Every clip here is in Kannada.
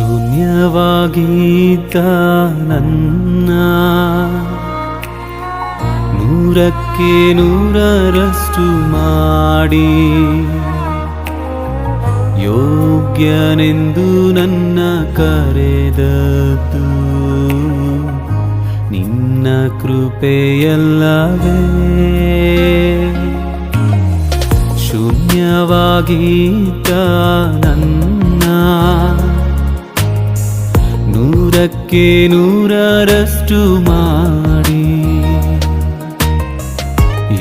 ಶೂನ್ಯವಾಗಿದ್ದ ನನ್ನ ನೂರಕ್ಕೆ ನೂರರಷ್ಟು ಮಾಡಿ ಯೋಗ್ಯನೆಂದು ನನ್ನ ಕರೆದದ್ದು ನಿನ್ನ ಕೃಪೆಯಲ್ಲವೇ. ಶೂನ್ಯವಾಗಿದ್ದ ನನ್ನ ನೂರಕ್ಕೆ ನೂರರಷ್ಟು ಮಾಡಿ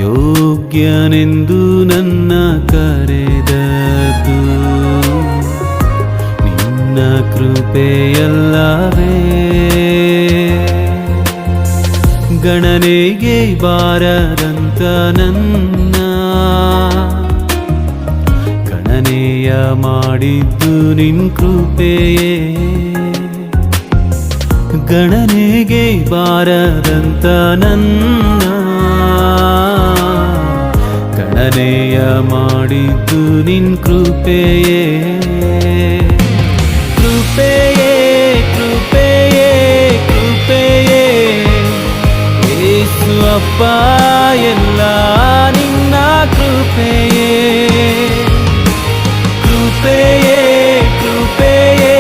ಯೋಗ್ಯನೆಂದು ನನ್ನ ಕರೆದದ್ದು ನಿನ್ನ ಕೃಪೆಯಲ್ಲವೇ. ಗಣನೆಗೆ ಬಾರದಂತ ನನ್ನ ಗಣನೆಯ ಮಾಡಿದ್ದು ನಿನ್ ಕೃಪೆಯೇ. ಗಣನೆಗೆ ಬಾರದಂತ ನನ್ನ ಗಣನೆಯ ಮಾಡಿದ್ದು ನಿನ್ ಕೃಪೆಯೇ. ಕೃಪೆಯೇ ಕೃಪೆಯೇ ಕೃಪೆಯೇ ಯೇಸು ಅಪ್ಪ ಎಲ್ಲ ನಿನ್ನ ಕೃಪೆಯೇ. ಕೃಪೆಯೇ ಕೃಪೆಯೇ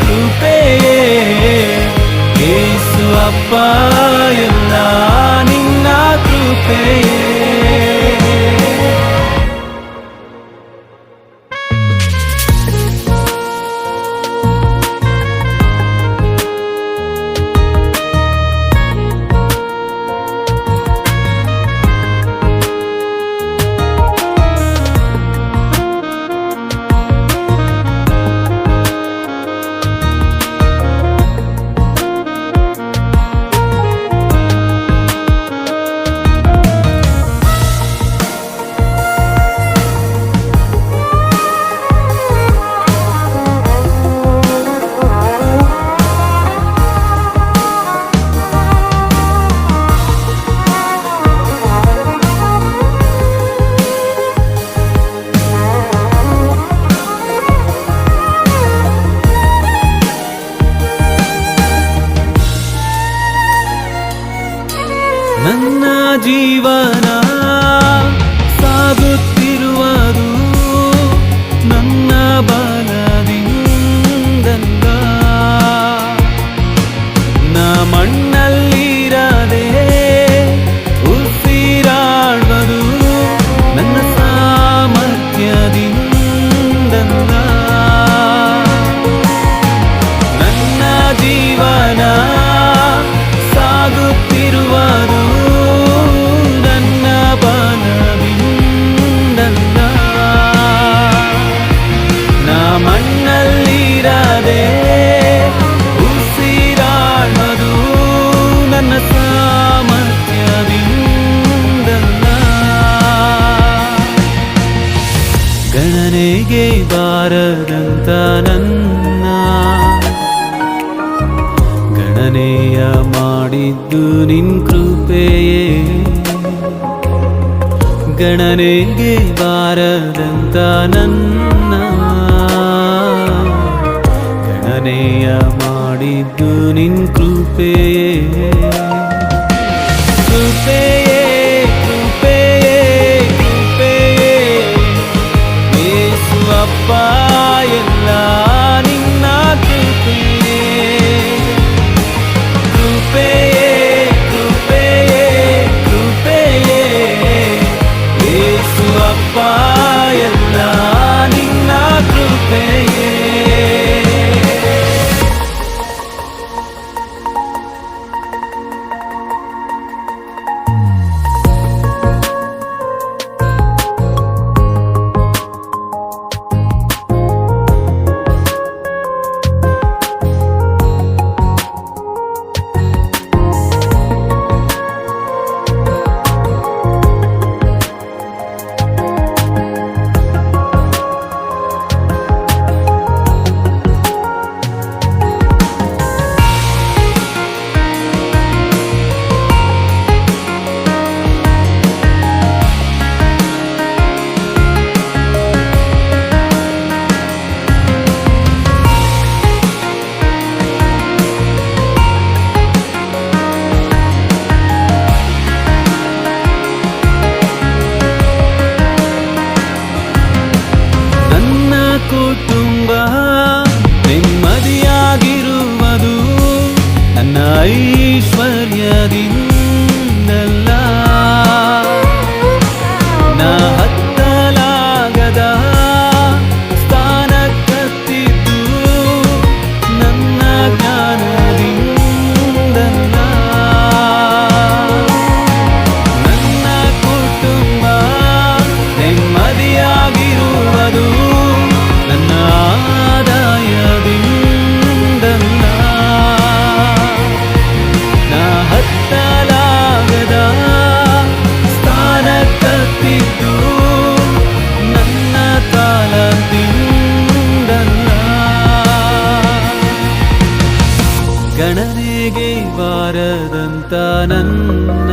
ಕೃಪೆಯೇ ಯೇಸು ಅಪ್ಪ ಎಲ್ಲ ನಿನ್ನ ಕೃಪೆಯೇ. ನನ್ನ ಜೀವನ ಸಾಗುತ್ತಿರುವುದು ನನ್ನ ಬಲದಿಂದಲ್ಲ. ನಾ ಮಣ್ಣಲ್ಲಿರದೆ ಉಸಿರಾಡುವುದು ನನ್ನ ಸಾಮರ್ಥ್ಯದಿಂದಲ್ಲ. ನನ್ನ ಜೀವನ ಸಾಗುತ್ತಿರುವುದು ನನ್ನ ಬಲದಿಂದಲ್ಲ. ನಾ ಮಣ್ಣಲ್ಲಿರದೆ ಉಸಿರಾಡುವುದು ನನ್ನ ಸಾಮರ್ಥ್ಯದಿಂದಲ್ಲ. ಗಣನೆಗೆ ಬಾರದಂತ ನನ್ನ ಗಣನೆಯ ಮಾಡಿದ್ದು ನಿನ್ ಕೃಪೆಯೇ. ಗಣನೆಗೆ ಬಾರದಂತ ನನ್ನ ಗಣನೆಯ ಮಾಡಿದ್ದು ನಿನ್ ಕೃಪೆಯೇ. ಕೃಪೆಯೇ ಕೃಪೆಯೇ ಕೃಪೆಯೇ ಯೇಸು ಅಪ್ಪ ಎಲ್ಲ ನಿನ್ನ ಕೃಪೆಯೇ. ಕೃಪೆಯೇ ಕೃಪೆಯೇ ಕೃಪೆಯೇ ಯೇಸು ಅಪ್ಪ ಎಲ್ಲ ನಿನ್ನ ಕೃಪೆಯೇ. ಗಣನೆಗೆ ಬಾರದಂತ ನನ್ನ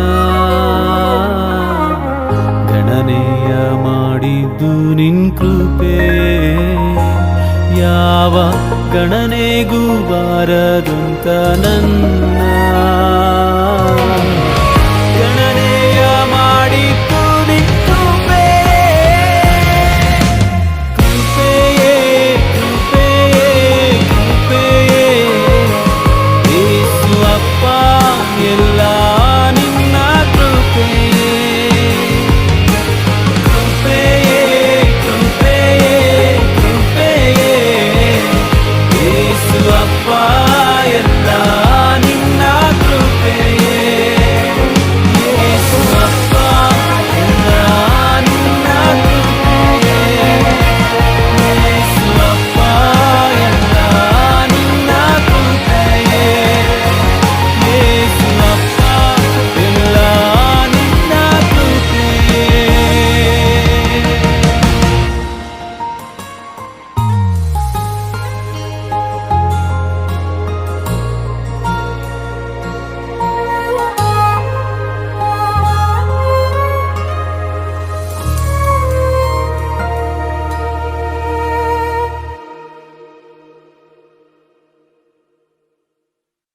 ಗಣನೆಯ ಮಾಡಿದ್ದು ನಿನ್ ಕೃಪೆ. ಯಾವ ಗಣನೆಗೂ ಬಾರದಂತ ನನ್ನ